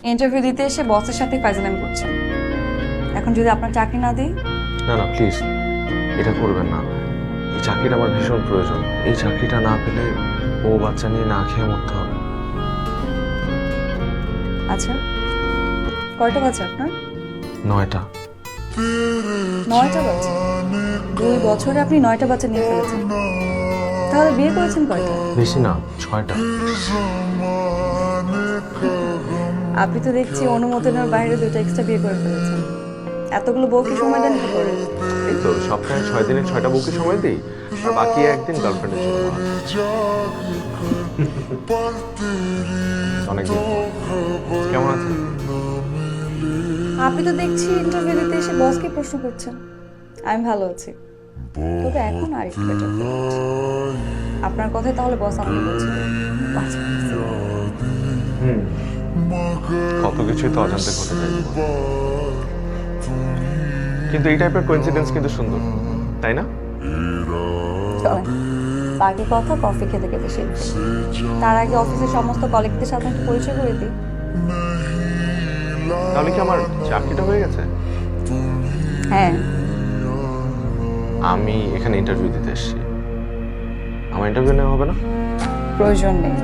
Interview দিতে এসে বসের সাথে ফাইজলামি করছেন। এখন যদি আপনার চাকরি না দিই? না না প্লিজ, এটা করবেন না। এই চাকরিটা আমার ভীষণ প্রয়োজন। এই চাকরিটা না পেলে ও বাচ্চা নিয়ে না খেয়ে মরতে হবে। আচ্ছা, কয়টা বাচ্চা আপনার? 9টা। 9টা বাচ্চা? 2 বছরে আপনি 9টা বাচ্চা নিয়ে ফেলেছেন। তাহলে বিয়ে করেছেন কয়টা? বেশি না, 6টা। আপনি তো দেখছি অনুমোদনের বাইরে 2টা এক্সট্রা বিয়ে করে ফেলেছেন। এতগুলো বউকে সময় দেন কি করে? এই তো সপ্তাহে 6 দিনে 6টা বউকে সময় দিই, আর বাকি একদিন গার্লফ্রেন্ডের জন্য। অনেকদিন পর। কেমন আছেন? আপনি তো দেখছি ইন্টারভিউ দিতে এসে বসকে প্রশ্ন করছেন। আমি ভালো আছি, তবে এখন আরেকটু বেটার। আপনার কথাই তাহলে বস আমাকে বলছিল। কত কিছুই তো অজান্তে ঘটে যায় জীবনে। কিন্তু এই টাইপের কোইন্সিডেন্স কিন্তু সুন্দর, তাই না? চলেন, বাকি কথা কফি খেতে খেতে শিখবে। তার আগে অফিসের সমস্ত কলিগদের সাথে একটু পরিচয় করে দিই। তাহলে কি আমার চাকরিটা হয়ে গেছে? হ্যাঁ। আমি এখানে ইন্টারভিউ দিতে এসেছি। আমার ইন্টারভিউ নেওয়া হবে না? প্রয়োজন নেই।